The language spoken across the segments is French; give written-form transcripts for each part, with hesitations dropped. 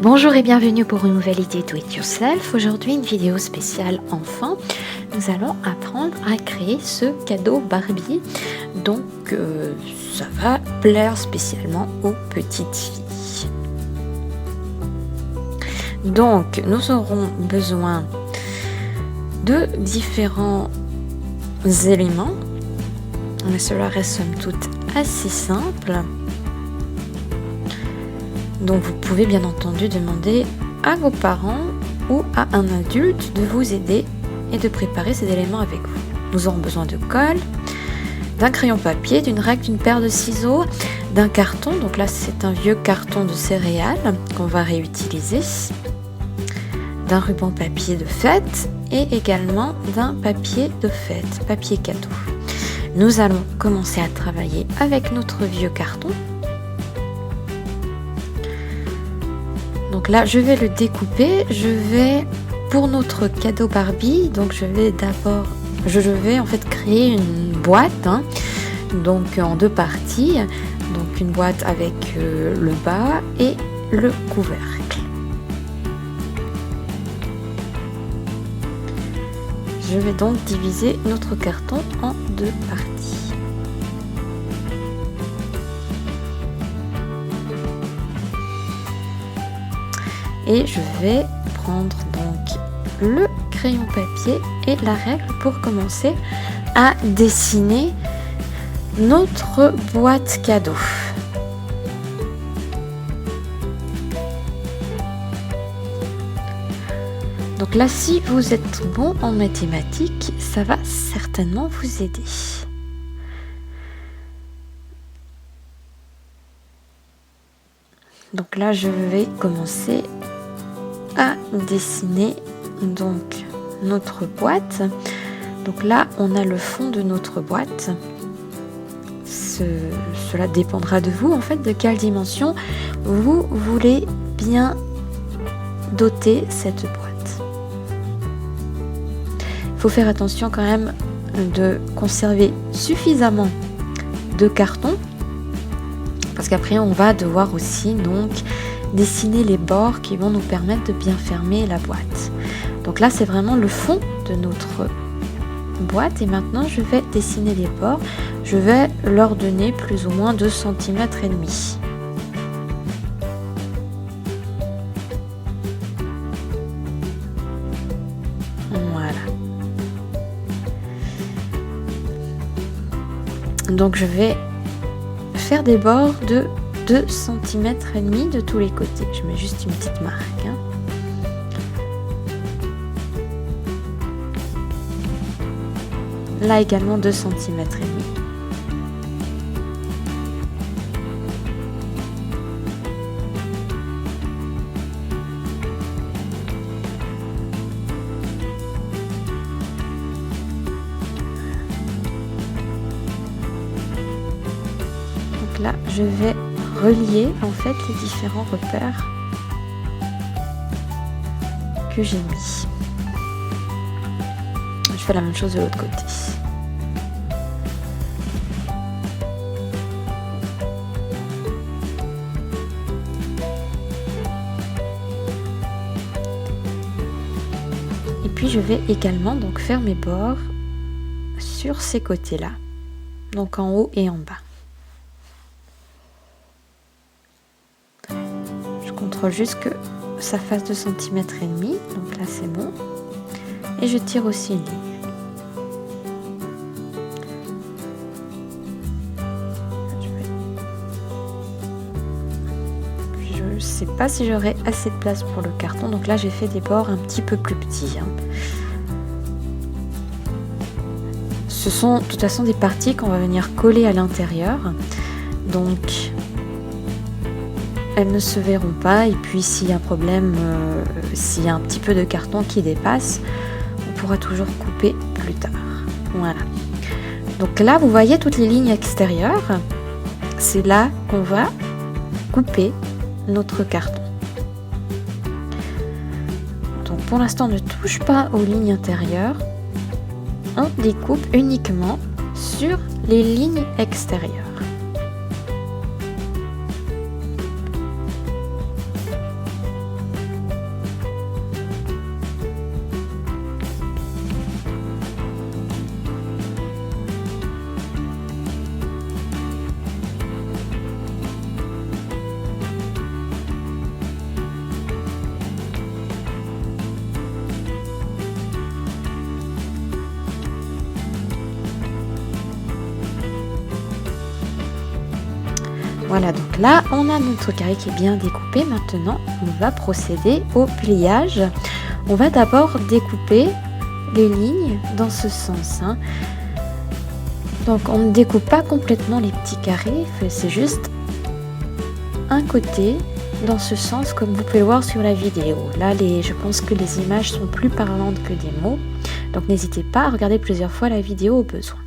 Bonjour et bienvenue pour une nouvelle idée Do It Yourself. Aujourd'hui une vidéo spéciale enfant. Nous allons apprendre à créer ce cadeau Barbie. Donc ça va plaire spécialement aux petites filles. Donc nous aurons besoin de différents éléments. Mais cela reste somme toute assez simple. Donc vous pouvez bien entendu demander à vos parents ou à un adulte de vous aider et de préparer ces éléments avec vous. Nous aurons besoin de colle, d'un crayon papier, d'une règle, d'une paire de ciseaux, d'un carton. Donc là c'est un vieux carton de céréales qu'on va réutiliser, d'un ruban papier de fête et également d'un papier de fête, papier cadeau. Nous allons commencer à travailler avec notre vieux carton. Donc là, je vais le découper. Pour notre cadeau Barbie, donc je vais en fait créer une boîte, donc en deux parties. Donc une boîte avec le bas et le couvercle. Je vais donc diviser notre carton en deux parties. Et je vais prendre donc le crayon papier et la règle pour commencer à dessiner notre boîte cadeau. Donc là, si vous êtes bon en mathématiques, ça va certainement vous aider. Donc là, je vais commencer à dessiner donc notre boîte. Donc là on a le fond de notre boîte. Cela dépendra de vous en fait, de quelle dimension vous voulez bien doter cette boîte. Il faut faire attention quand même de conserver suffisamment de carton, parce qu'après on va devoir aussi donc dessiner les bords qui vont nous permettre de bien fermer la boîte. Donc là c'est vraiment le fond de notre boîte et maintenant je vais dessiner les bords. Je vais leur donner plus ou moins 2 cm et demi. Voilà. Donc je vais faire des bords de 2 cm et demi de tous les côtés. Je mets juste une petite marque. Là également 2 cm et demi. Donc là, je vais relier en fait les différents repères que j'ai mis. Je fais la même chose de l'autre côté. Et puis je vais également donc faire mes bords sur ces côtés-là, donc en haut et en bas. Je contrôle juste que ça fasse 2 cm et demi, donc là c'est bon. Et je tire aussi une ligne. Je ne sais pas si j'aurai assez de place pour le carton, donc là j'ai fait des bords un petit peu plus petits. Ce sont de toute façon des parties qu'on va venir coller à l'intérieur, donc elles ne se verront pas. Et puis s'il y a un problème, s'il y a un petit peu de carton qui dépasse, on pourra toujours couper plus tard. Voilà. Donc là vous voyez toutes les lignes extérieures, c'est là qu'on va couper notre carton. Donc pour l'instant ne touche pas aux lignes intérieures, on découpe uniquement sur les lignes extérieures. Voilà, donc là, on a notre carré qui est bien découpé. Maintenant, on va procéder au pliage. On va d'abord découper les lignes dans ce sens. Donc, on ne découpe pas complètement les petits carrés, c'est juste un côté dans ce sens, comme vous pouvez le voir sur la vidéo. Là, je pense que les images sont plus parlantes que des mots. Donc, n'hésitez pas à regarder plusieurs fois la vidéo au besoin.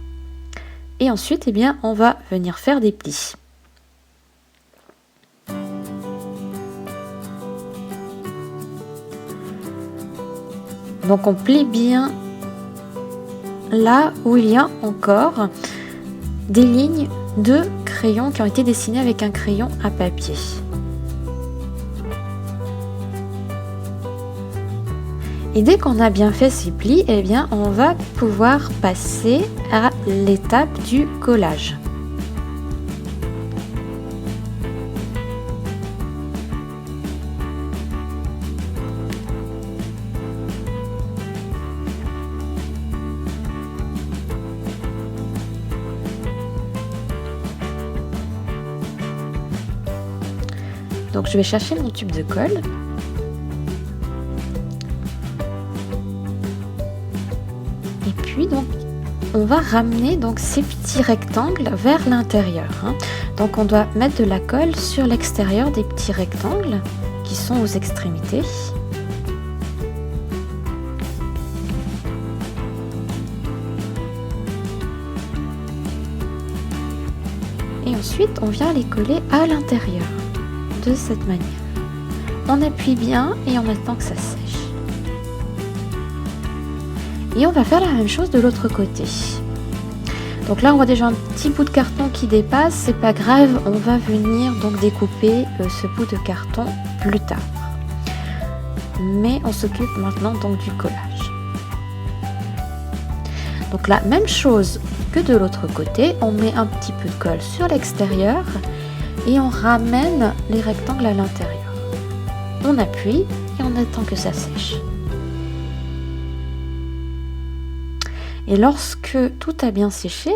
Et ensuite, eh bien, on va venir faire des plis. Donc on plie bien là où il y a encore des lignes de crayon qui ont été dessinées avec un crayon à papier. Et dès qu'on a bien fait ces plis, eh bien on va pouvoir passer à l'étape du collage. Donc je vais chercher mon tube de colle. Et puis donc on va ramener donc ces petits rectangles vers l'intérieur. Donc on doit mettre de la colle sur l'extérieur des petits rectangles qui sont aux extrémités. Et ensuite on vient les coller à l'intérieur. De cette manière. On appuie bien et on attend que ça sèche. Et on va faire la même chose de l'autre côté. Donc là on voit déjà un petit bout de carton qui dépasse, c'est pas grave, on va venir donc découper ce bout de carton plus tard. Mais on s'occupe maintenant donc du collage. Donc là, même chose que de l'autre côté, on met un petit peu de colle sur l'extérieur et on ramène les rectangles à l'intérieur. On appuie et on attend que ça sèche. Et lorsque tout a bien séché,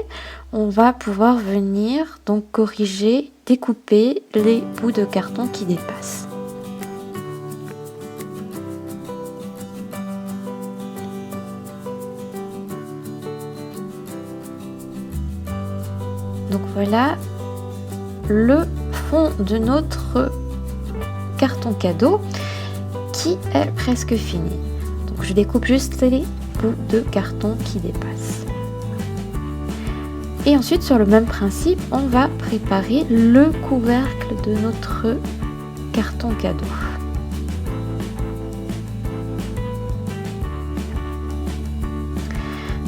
on va pouvoir venir donc corriger, découper les bouts de carton qui dépassent. Donc voilà le fond de notre carton cadeau qui est presque fini. Donc je découpe juste les bouts de carton qui dépassent. Et ensuite sur le même principe, on va préparer le couvercle de notre carton cadeau.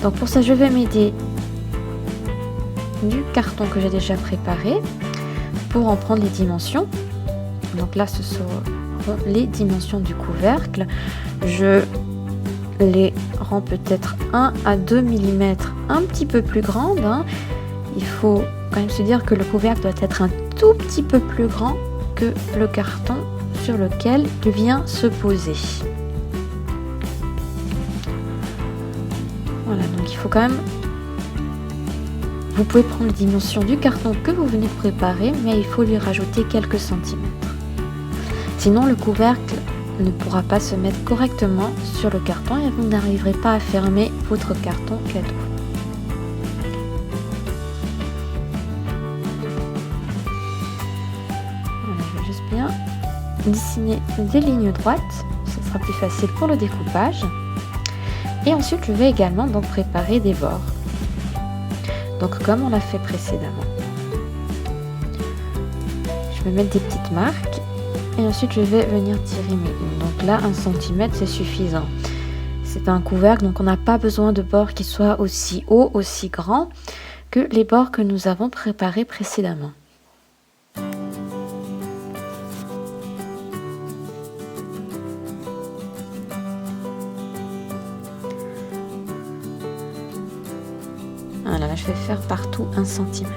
Donc pour ça, je vais m'aider du carton que j'ai déjà préparé pour en prendre les dimensions. Donc là ce seront les dimensions du couvercle. Je les rends peut-être 1 à 2 mm un petit peu plus grandes. Il faut quand même se dire que le couvercle doit être un tout petit peu plus grand que le carton sur lequel il vient se poser. Voilà, donc il faut quand même... Vous pouvez prendre les dimensions du carton que vous venez de préparer, mais il faut lui rajouter quelques centimètres. Sinon, le couvercle ne pourra pas se mettre correctement sur le carton et vous n'arriverez pas à fermer votre carton cadeau. Voilà, je vais juste bien dessiner des lignes droites, ce sera plus facile pour le découpage. Et ensuite, je vais également donc préparer des bords. Donc comme on l'a fait précédemment. Je vais mettre des petites marques et ensuite je vais venir tirer mes lignes. Donc là 1 cm c'est suffisant. C'est un couvercle donc on n'a pas besoin de bords qui soient aussi hauts, aussi grands que les bords que nous avons préparés précédemment. Voilà, là je vais faire partout 1 cm.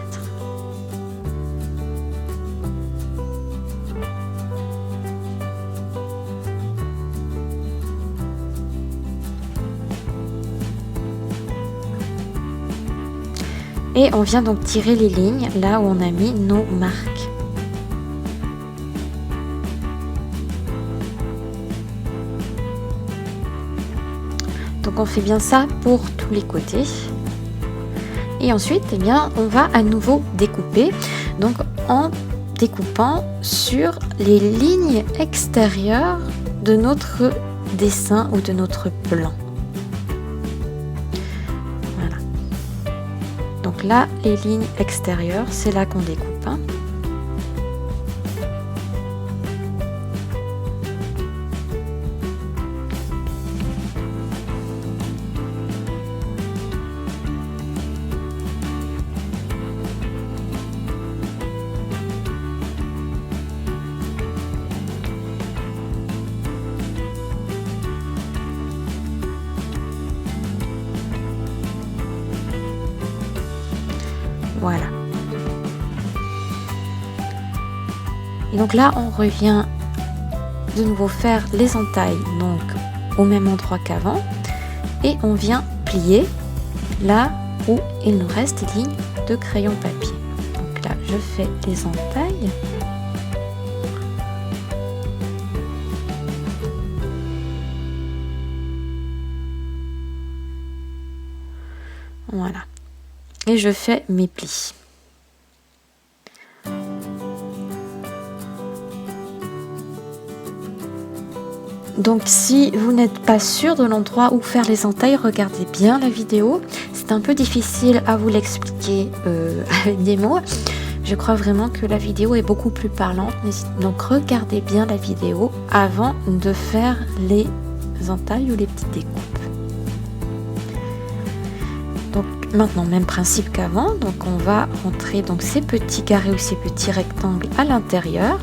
Et on vient donc tirer les lignes là où on a mis nos marques. Donc on fait bien ça pour tous les côtés. Et ensuite, eh bien, on va à nouveau découper. Donc en découpant sur les lignes extérieures de notre dessin ou de notre plan. Voilà. Donc là, les lignes extérieures, c'est là qu'on découpe. Hein. Voilà. Et donc là, on revient de nouveau faire les entailles donc au même endroit qu'avant et on vient plier là où il nous reste des lignes de crayon papier. Donc là, je fais les entailles. Voilà. Et je fais mes plis. Donc si vous n'êtes pas sûr de l'endroit où faire les entailles, regardez bien la vidéo. C'est un peu difficile à vous l'expliquer avec des mots. Je crois vraiment que la vidéo est beaucoup plus parlante. Donc regardez bien la vidéo avant de faire les entailles ou les petites découpes. Donc maintenant, même principe qu'avant, donc on va rentrer donc ces petits carrés ou ces petits rectangles à l'intérieur.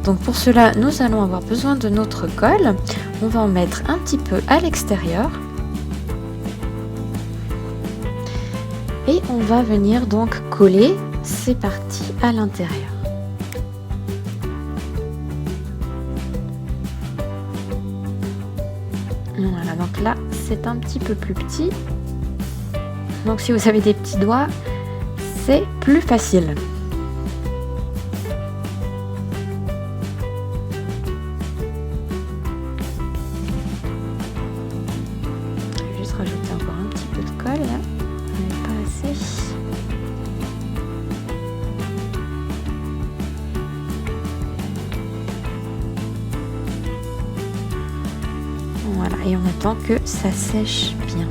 Donc pour cela, nous allons avoir besoin de notre colle. On va en mettre un petit peu à l'extérieur. Et on va venir donc coller ces parties à l'intérieur. Voilà, donc là, c'est un petit peu plus petit. Donc si vous avez des petits doigts, c'est plus facile. Je vais juste rajouter encore un petit peu de colle là. On n'est pas assez. Voilà, et on attend que ça sèche bien.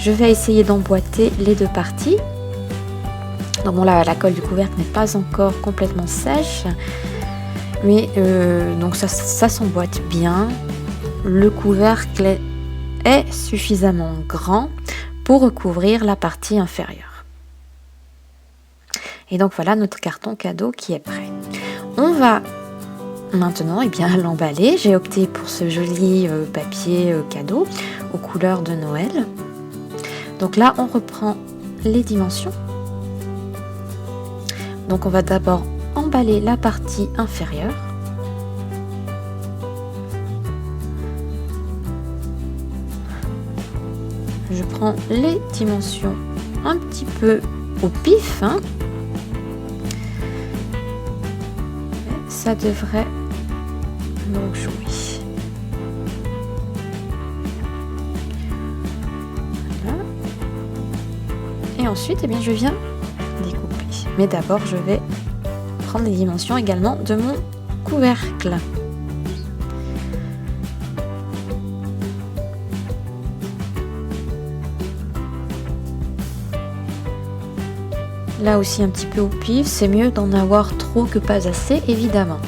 Je vais essayer d'emboîter les deux parties. Donc bon, là, la colle du couvercle n'est pas encore complètement sèche, mais donc ça s'emboîte bien. Le couvercle est suffisamment grand pour recouvrir la partie inférieure. Et donc voilà notre carton cadeau qui est prêt. On va maintenant l'emballer. J'ai opté pour ce joli papier cadeau aux couleurs de Noël. Donc là, on reprend les dimensions. Donc on va d'abord emballer la partie inférieure. Je prends les dimensions un petit peu au pif. Hein. Ça devrait donc jouer. Voilà. Et ensuite, je viens découper. Mais d'abord, je vais prendre les dimensions également de mon couvercle. Là aussi un petit peu au pif, c'est mieux d'en avoir trop que pas assez, évidemment.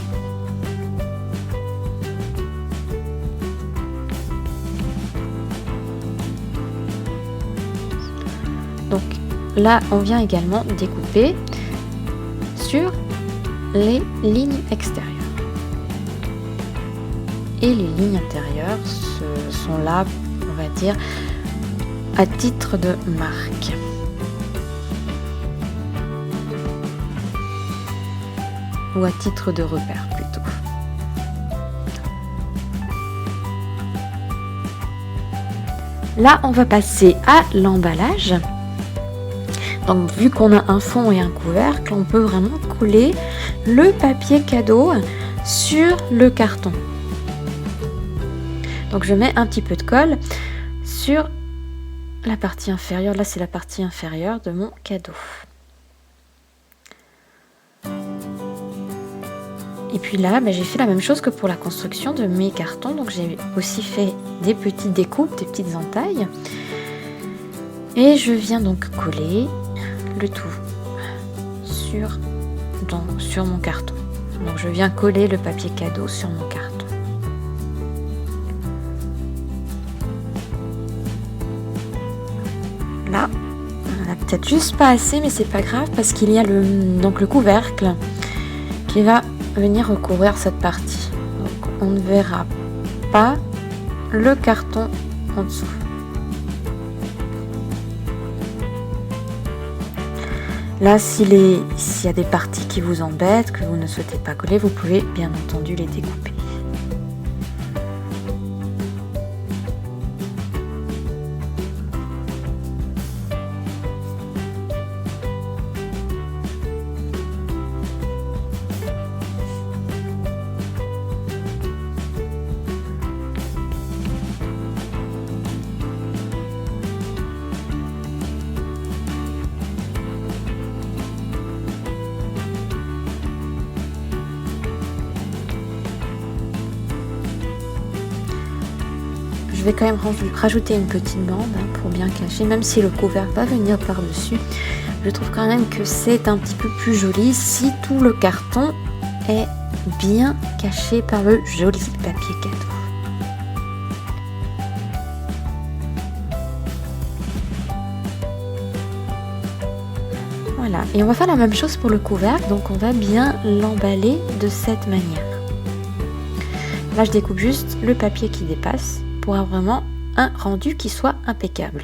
Donc là, on vient également découper sur les lignes extérieures. Et les lignes intérieures sont là, on va dire, à titre de marque. Ou à titre de repère plutôt. Là, on va passer à l'emballage. Donc, vu qu'on a un fond et un couvercle, on peut vraiment coller le papier cadeau sur le carton. Donc, je mets un petit peu de colle sur la partie inférieure. Là, c'est la partie inférieure de mon cadeau. Et puis là, j'ai fait la même chose que pour la construction de mes cartons. Donc j'ai aussi fait des petites découpes, des petites entailles. Et je viens donc coller le tout sur mon carton. Donc je viens coller le papier cadeau sur mon carton. Là, on n'a peut-être juste pas assez, mais c'est pas grave parce qu'il y a le couvercle qui va venir recouvrir cette partie. Donc on ne verra pas le carton en dessous. Là, s'il y a des parties qui vous embêtent, que vous ne souhaitez pas coller, vous pouvez bien entendu les découper. Je vais quand même rajouter une petite bande pour bien cacher, même si le couvercle va venir par-dessus. Je trouve quand même que c'est un petit peu plus joli si tout le carton est bien caché par le joli papier cadeau. Voilà, et on va faire la même chose pour le couvercle, donc on va bien l'emballer de cette manière. Là, je découpe juste le papier qui dépasse pour avoir vraiment un rendu qui soit impeccable.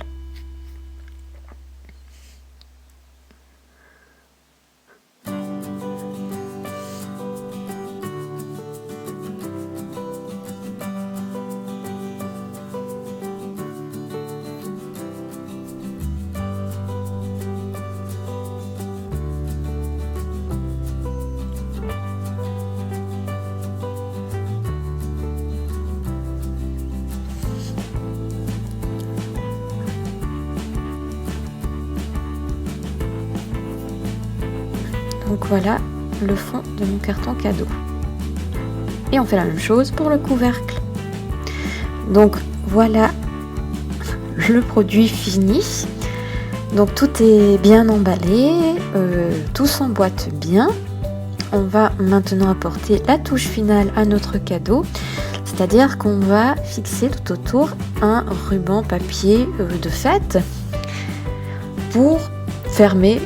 Donc voilà le fond de mon carton cadeau. Et on fait la même chose pour le couvercle. Donc voilà le produit fini. Donc tout est bien emballé, tout s'emboîte bien. On va maintenant apporter la touche finale à notre cadeau. C'est-à-dire qu'on va fixer tout autour un ruban papier de fête pour fermer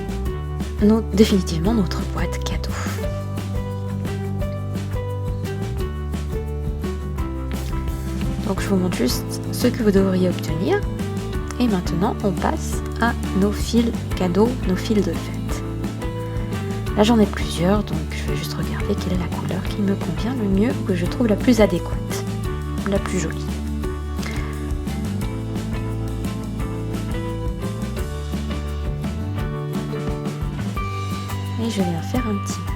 définitivement notre boîte cadeau. Donc je vous montre juste ce que vous devriez obtenir. Et maintenant on passe à nos fils cadeaux, nos fils de fête. Là j'en ai plusieurs, donc je vais juste regarder quelle est la couleur qui me convient le mieux, que je trouve la plus adéquate, la plus jolie. Et je viens faire un petit nœud.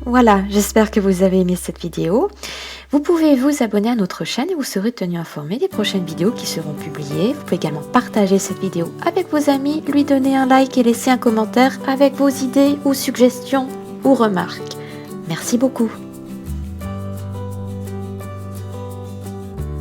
Voilà, j'espère que vous avez aimé cette vidéo. Vous pouvez vous abonner à notre chaîne et vous serez tenu informé des prochaines vidéos qui seront publiées. Vous pouvez également partager cette vidéo avec vos amis, lui donner un like et laisser un commentaire avec vos idées ou suggestions ou remarques. Merci beaucoup.